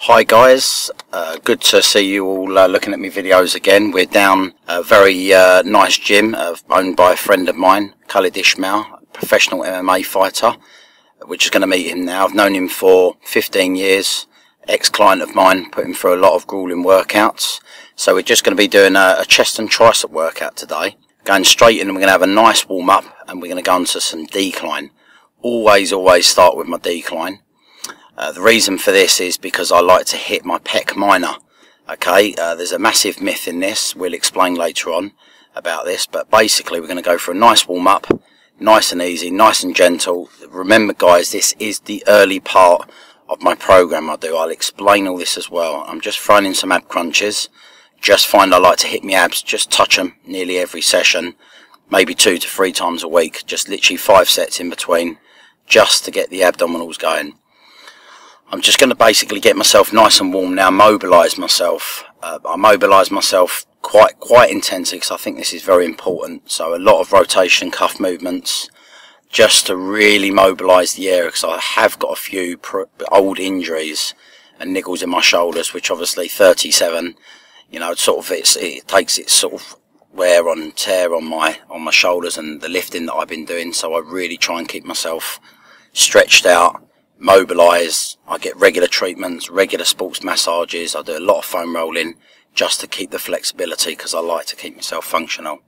Hi guys, good to see you all looking at my videos again. We're down a very nice gym owned by a friend of mine, Khalid Ismail, a professional MMA fighter. We're just going to meet him now. I've known him for 15 years, ex-client of mine, put him through a lot of grueling workouts. So we're just going to be doing a chest and tricep workout today. Going straight in, and we're going to have a nice warm up, and we're going to go into some decline. Always start with my decline. The reason for this is because I like to hit my pec minor. Okay, there's a massive myth in this. We'll explain later on about this, but basically we're going to go for a nice warm up, nice and easy, nice and gentle. Remember guys, this is the early part of my program I do. I'll explain all this as well. I'm just throwing in some ab crunches. Just find I like to hit my abs, just touch them nearly every session, maybe 2 to 3 times a week, just literally 5 sets in between, just to get the abdominals going. I'm just going to basically get myself nice and warm now, mobilise myself. I mobilise myself quite intensely because I think this is very important. So a lot of rotation cuff movements just to really mobilise the area, because I have got a few old injuries and niggles in my shoulders, which obviously 37, you know, sort of it takes its sort of wear and tear on my shoulders and the lifting that I've been doing. So I really try and keep myself stretched out, mobilised. I get regular treatments, regular sports massages. I do a lot of foam rolling just to keep the flexibility, because I like to keep myself functional.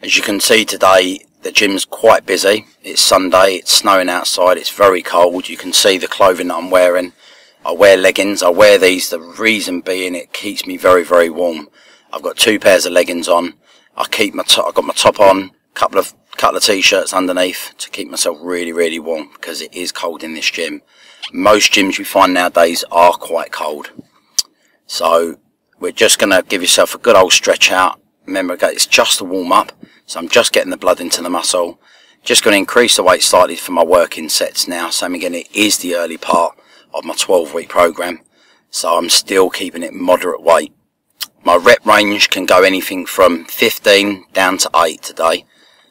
As you can see today, the gym's quite busy. It's Sunday, it's snowing outside, it's very cold. You can see the clothing that I'm wearing. I wear leggings. I wear these, the reason being it keeps me very warm. I've got 2 pairs of leggings on. I've got my top on, couple of t-shirts underneath to keep myself really warm, because it is cold in this gym. Most gyms you find nowadays are quite cold. So we're just going to give yourself a good old stretch out. Remember, it's just a warm up, so I'm just getting the blood into the muscle. Just going to increase the weight slightly for my working sets now. Same again, it is the early part of my 12-week program, so I'm still keeping it moderate weight. My rep range can go anything from 15 down to 8 today.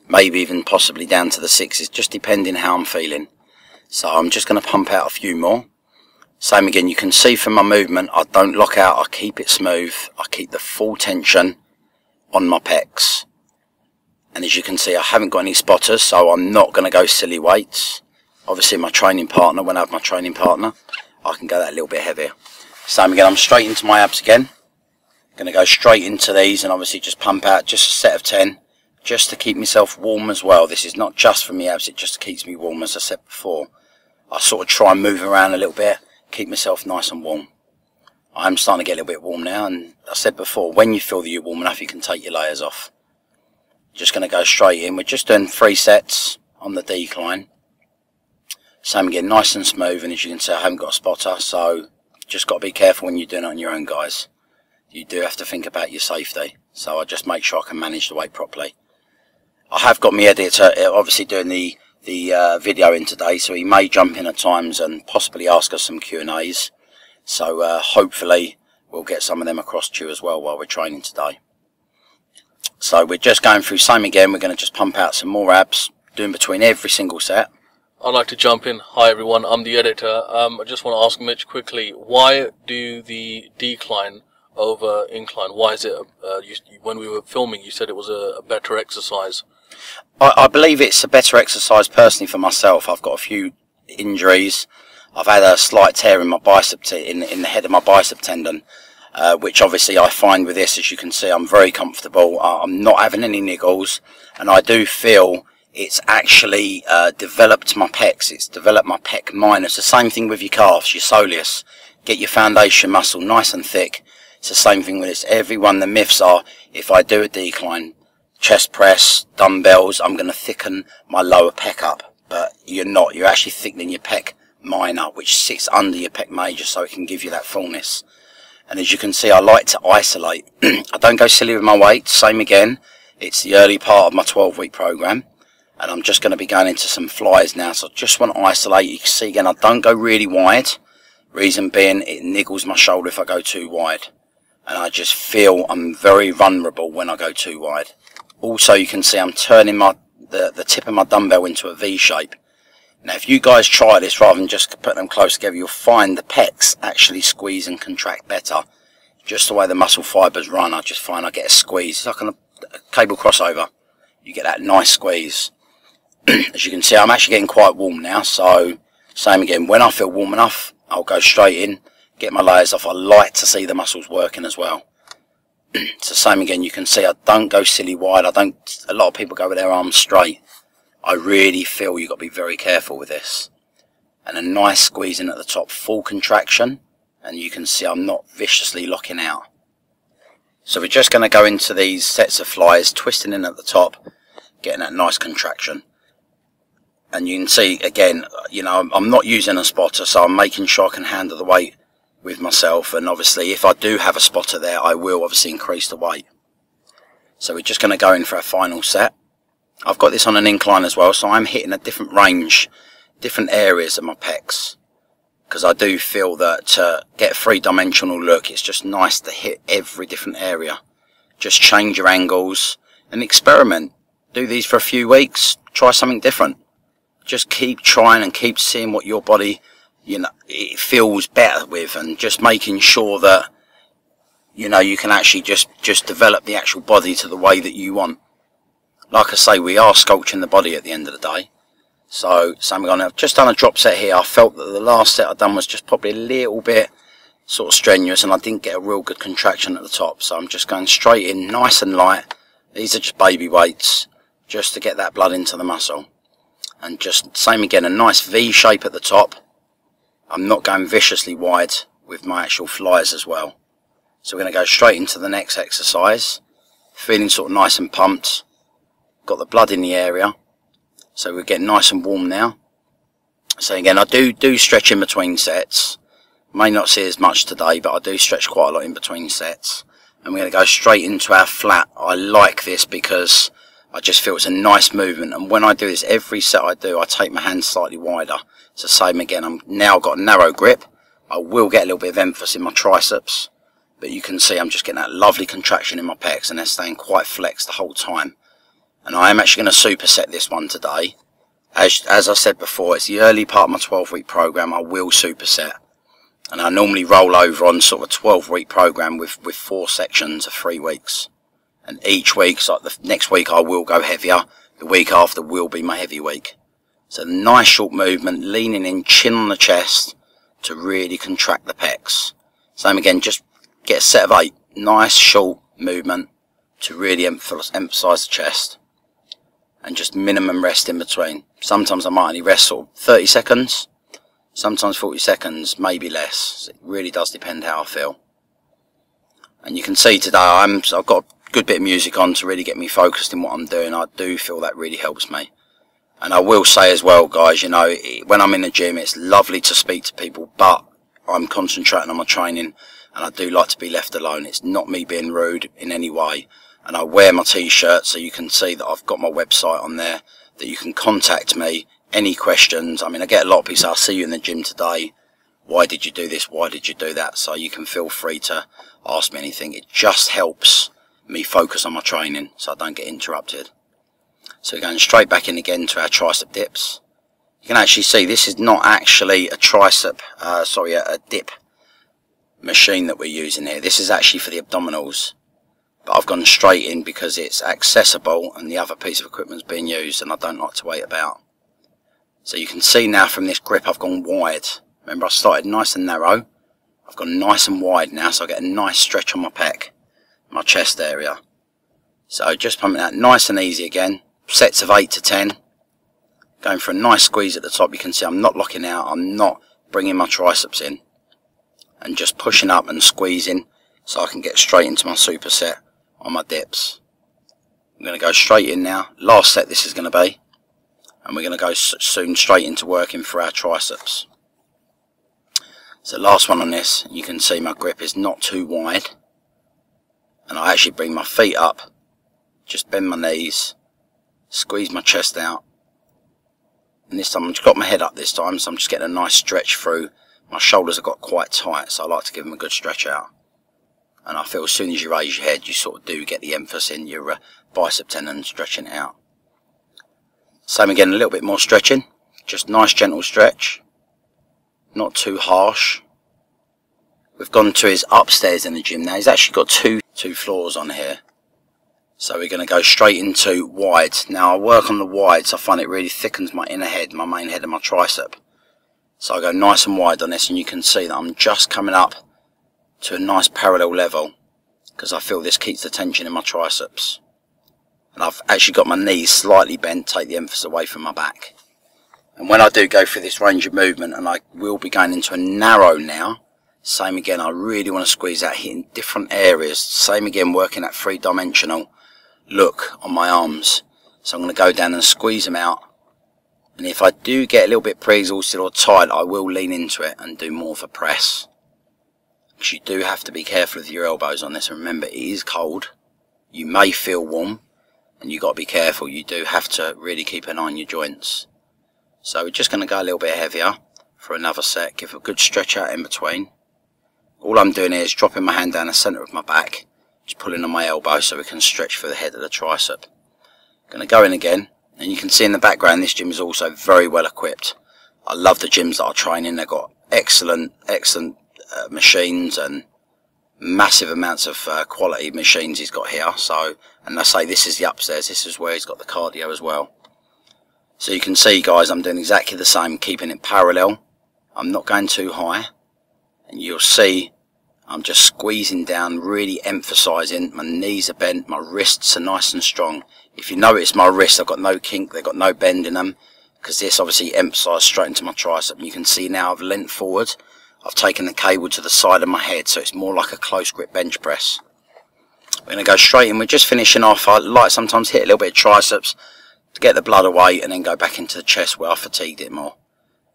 Maybe even possibly down to the 6s, just depending how I'm feeling. So I'm just going to pump out a few more. Same again, you can see from my movement, I don't lock out, I keep it smooth. I keep the full tension on my pecs. And as you can see, I haven't got any spotters, so I'm not going to go silly weights. Obviously my training partner, when I have my training partner, I can go that a little bit heavier. Same again, I'm straight into my abs again. Going to go straight into these and obviously just pump out just a set of 10. Just to keep myself warm as well. This is not just for me abs, it just keeps me warm. As I said before, I sort of try and move around a little bit, keep myself nice and warm. I'm starting to get a little bit warm now, and I said before, when you feel that you're warm enough, you can take your layers off. Just going to go straight in. We're just doing 3 sets on the decline. Same again, nice and smooth, and as you can see, I haven't got a spotter, so just got to be careful when you're doing it on your own, guys. You do have to think about your safety, so I just make sure I can manage the weight properly. I have got my editor obviously doing the video in today, so he may jump in at times and possibly ask us some Q&As. So hopefully we'll get some of them across to you as well while we're training today. So we're just going through same again. We're going to just pump out some more abs, doing between every single set. I'd like to jump in. Hi everyone, I'm the editor. I just want to ask Mitch quickly, why do the decline over incline? Why is it, when we were filming, you said it was a better exercise? I believe it's a better exercise personally for myself. I've got a few injuries. I've had a slight tear in my bicep, in the head of my bicep tendon, which obviously I find with this, as you can see, I'm very comfortable. I'm not having any niggles, and I do feel it's actually developed my pecs. It's developed my pec minor. It's the same thing with your calves, your soleus. Get your foundation muscle nice and thick. It's the same thing with this. Everyone, the myths are, if I do a decline, chest press, dumbbells, I'm going to thicken my lower pec up. But you're not. You're actually thickening your pec minor, which sits under your pec major, so it can give you that fullness. And as you can see, I like to isolate. I don't go silly with my weight. Same again. It's the early part of my 12-week program. And I'm just going to be going into some flies now. So I just want to isolate. You can see again, I don't go really wide. Reason being, it niggles my shoulder if I go too wide. And I just feel I'm very vulnerable when I go too wide. Also, you can see I'm turning the tip of my dumbbell into a V shape. Now if you guys try this rather than just putting them close together, you'll find the pecs actually squeeze and contract better. Just the way the muscle fibres run, I just find I get a squeeze. It's like a cable crossover. You get that nice squeeze. As you can see, I'm actually getting quite warm now, so same again, when I feel warm enough, I'll go straight in, get my layers off. I like to see the muscles working as well. So same again, you can see I don't go silly wide. A lot of people go with their arms straight. I really feel you've got to be very careful with this. And a nice squeezing at the top, full contraction, and you can see I'm not viciously locking out. So we're just going to go into these sets of flies, twisting in at the top, getting that nice contraction. And you can see again, you know, I'm not using a spotter, so I'm making sure I can handle the weight with myself. And obviously if I do have a spotter there, I will obviously increase the weight. So we're just going to go in for our final set. I've got this on an incline as well, so I'm hitting a different range, different areas of my pecs, because I do feel that to get a three-dimensional look, it's just nice to hit every different area. Just change your angles and experiment. Do these for a few weeks, try something different. Just keep trying and keep seeing what your body, you know, it feels better with, and just making sure that, you know, you can actually just develop the actual body to the way that you want. Like I say, we are sculpting the body at the end of the day. So, same again, I've just done a drop set here. I felt that the last set I've done was just probably a little bit sort of strenuous, and I didn't get a real good contraction at the top. So I'm just going straight in, nice and light. These are just baby weights, just to get that blood into the muscle. And just, same again, a nice V shape at the top. I'm not going viciously wide with my actual flies as well. So we're going to go straight into the next exercise. Feeling sort of nice and pumped. Got the blood in the area, so we're getting nice and warm now. So again, I do stretch in between sets. May not see as much today, but I do stretch quite a lot in between sets. And we're going to go straight into our flat. I like this because I just feel it's a nice movement, and when I do this, every set I do, I take my hands slightly wider. It's the same again. I'm now got a narrow grip. I will get a little bit of emphasis in my triceps, but you can see I'm just getting that lovely contraction in my pecs, and they're staying quite flexed the whole time. And I am actually going to superset this one today. As I said before, it's the early part of my 12-week program. I will superset. And I normally roll over on sort of a 12-week program with 4 sections of 3 weeks. And each week, so the next week I will go heavier. The week after will be my heavy week. So nice short movement, leaning in, chin on the chest to really contract the pecs. Same again, just get a set of 8. Nice short movement to really emphasize the chest. And just minimum rest in between. Sometimes I might only rest sort of 30 seconds. Sometimes 40 seconds, maybe less. It really does depend how I feel. And you can see today I've got a good bit of music on to really get me focused in what I'm doing. I do feel that really helps me. And I will say as well, guys, you know, when I'm in the gym, it's lovely to speak to people, but I'm concentrating on my training, and I do like to be left alone. It's not me being rude in any way. And I wear my t-shirt, so you can see that I've got my website on there, that you can contact me, any questions. I mean, I get a lot of people say, I'll see you in the gym today. Why did you do this? Why did you do that? So you can feel free to ask me anything. It just helps me focus on my training so I don't get interrupted. So we're going straight back in again to our tricep dips. You can actually see this is not actually a a dip machine that we're using here. This is actually for the abdominals. But I've gone straight in because it's accessible and the other piece of equipment is being used, and I don't like to wait about. So you can see now from this grip I've gone wide. Remember, I started nice and narrow. I've gone nice and wide now, so I get a nice stretch on my pec, my chest area. So just pumping that nice and easy again. Sets of 8 to 10. Going for a nice squeeze at the top. You can see I'm not locking out. I'm not bringing my triceps in. And just pushing up and squeezing so I can get straight into my superset on my dips. I'm going to go straight in now. Last set this is going to be. And we're going to go soon straight into working for our triceps. So last one on this, you can see my grip is not too wide. And I actually bring my feet up. Just bend my knees. Squeeze my chest out. And this time I've got my head up this time, so I'm just getting a nice stretch through. My shoulders have got quite tight, so I like to give them a good stretch out. And I feel as soon as you raise your head, you sort of do get the emphasis in your bicep tendon stretching it out. Same again, a little bit more stretching. Just nice gentle stretch, not too harsh. We've gone to his upstairs in the gym now. He's actually got two floors on here. So we're going to go straight into wide. Now I work on the wides. I find it really thickens my inner head, my main head of my tricep. So I go nice and wide on this, and you can see that I'm just coming up to a nice parallel level because I feel this keeps the tension in my triceps. And I've actually got my knees slightly bent, take the emphasis away from my back. And when I do go through this range of movement, and I will be going into a narrow now, same again, I really want to squeeze out, hitting different areas. Same again, working that three-dimensional look on my arms. So I'm going to go down and squeeze them out. And if I do get a little bit pre-exhausted or tired, I will lean into it and do more of a press. Because you do have to be careful with your elbows on this. And remember, it is cold. You may feel warm, and you've got to be careful. You do have to really keep an eye on your joints. So we're just going to go a little bit heavier for another set. Give a good stretch out in between. All I'm doing here is dropping my hand down the centre of my back, just pulling on my elbow so we can stretch for the head of the tricep. Going to go in again, and you can see in the background this gym is also very well equipped. I love the gyms that I train in. They've got excellent machines and massive amounts of quality machines he's got here. So, and I say this is the upstairs. This is where he's got the cardio as well. So you can see, guys, I'm doing exactly the same, keeping it parallel. I'm not going too high, and you'll see I'm just squeezing down, really emphasising. My knees are bent, my wrists are nice and strong. If you notice my wrists, I've got no kink, they've got no bend in them, because this obviously emphasised straight into my tricep. And you can see now I've leant forward, I've taken the cable to the side of my head, so it's more like a close grip bench press. We're going to go straight in. We're just finishing off. I like sometimes hit a little bit of triceps to get the blood away, and then go back into the chest where I fatigued it more.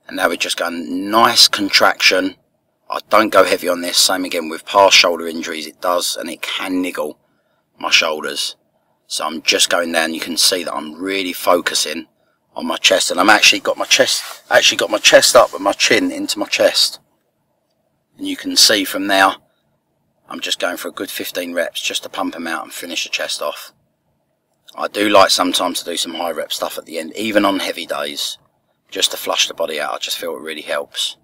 And now we're just going nice contraction. I don't go heavy on this. Same again with past shoulder injuries. It does, and it can niggle my shoulders. So I'm just going down. You can see that I'm really focusing on my chest, and I'm actually got my chest up with my chin into my chest. And you can see from there, I'm just going for a good 15 reps just to pump them out and finish the chest off. I do like sometimes to do some high rep stuff at the end, even on heavy days, just to flush the body out. I just feel it really helps.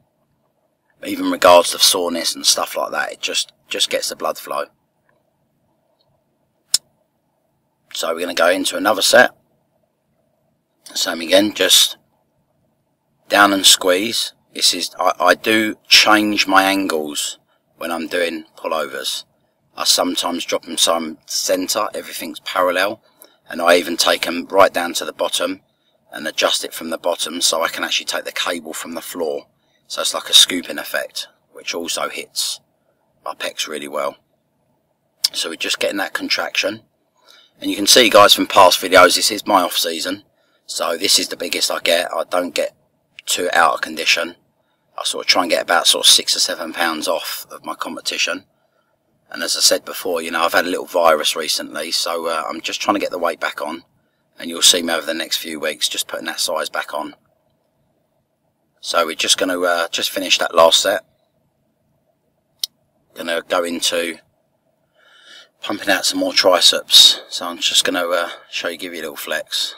Even in regards to soreness and stuff like that, it just gets the blood flow. So we're going to go into another set. Same again, just down and squeeze. This is, I do change my angles when I'm doing pullovers. I sometimes drop them some centre, everything's parallel, and I even take them right down to the bottom and adjust it from the bottom so I can actually take the cable from the floor. So it's like a scooping effect, which also hits my pecs really well. So we're just getting that contraction. And you can see, guys, from past videos, this is my off season. So this is the biggest I get. I don't get too out of condition. I sort of try and get about sort of 6 or 7 pounds off of my competition. And as I said before, you know, I've had a little virus recently, so I'm just trying to get the weight back on. And you'll see me over the next few weeks just putting that size back on. So we're just going to just finish that last set. Going to go into pumping out some more triceps. So I'm just going to give you a little flex.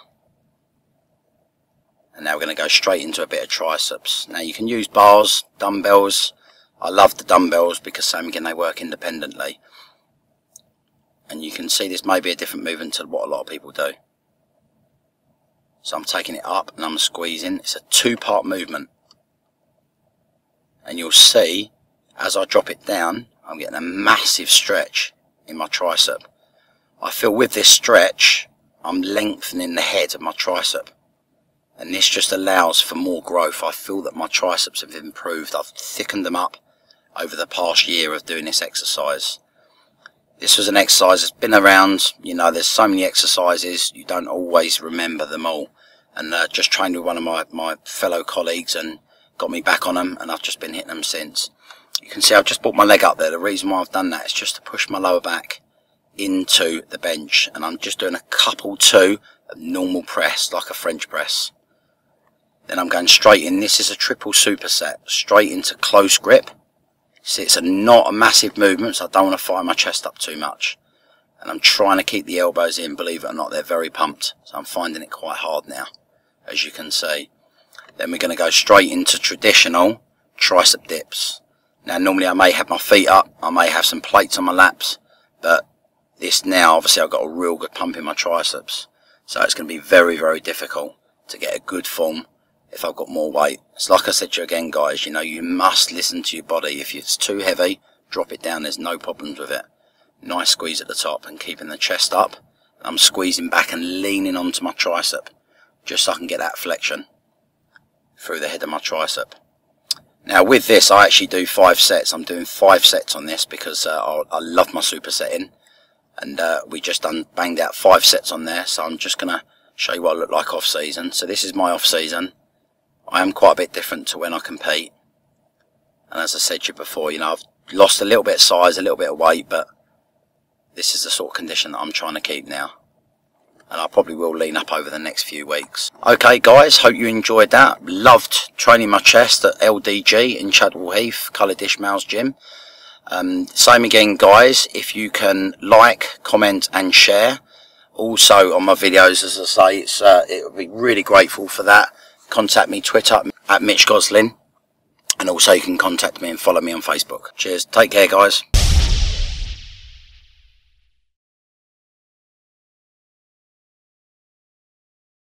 And now we're going to go straight into a bit of triceps. Now you can use bars, dumbbells. I love the dumbbells because same again, they work independently. And you can see this may be a different movement to what a lot of people do. So I'm taking it up and I'm squeezing. It's a two-part movement. And you'll see, as I drop it down, I'm getting a massive stretch in my tricep. I feel with this stretch, I'm lengthening the head of my tricep. And this just allows for more growth. I feel that my triceps have improved. I've thickened them up over the past year of doing this exercise. This was an exercise that's been around. You know, there's so many exercises, you don't always remember them all. And just trained with one of my fellow colleagues and got me back on them, and I've just been hitting them since. You can see I've just brought my leg up there. The reason why I've done that is just to push my lower back into the bench, and I'm just doing a couple of normal press, like a French press. Then I'm going straight in. This is a triple superset, straight into close grip. See, it's not a massive movement, so I don't want to fire my chest up too much. And I'm trying to keep the elbows in. Believe it or not, they're very pumped, so I'm finding it quite hard now, as you can see. Then we're going to go straight into traditional tricep dips. Now normally I may have my feet up, I may have some plates on my laps, but this now obviously I've got a real good pump in my triceps, so it's going to be very, very difficult to get a good form if I've got more weight. It's like I said to you again, guys, you know, you must listen to your body. If it's too heavy, drop it down, there's no problems with it. Nice squeeze at the top and keeping the chest up. I'm squeezing back and leaning onto my tricep just so I can get that flexion through the head of my tricep. Now with this I actually do 5 sets. I'm doing 5 sets on this because I love my supersetting, and we just banged out 5 sets on there. So I'm just going to show you what I look like off season. So this is my off season. I am quite a bit different to when I compete, and as I said to you before, you know, I've lost a little bit of size, a little bit of weight, but this is the sort of condition that I'm trying to keep now, and I probably will lean up over the next few weeks. Okay guys, hope you enjoyed that. Loved training my chest at LDG in Chadwell Heath, Coloured Ishmael's gym. Same again guys, if you can like, comment and share. Also on my videos, as I say, it would be really grateful for that. Contact me Twitter at Mitch Gosling, and also you can contact me and follow me on Facebook. Cheers, take care guys.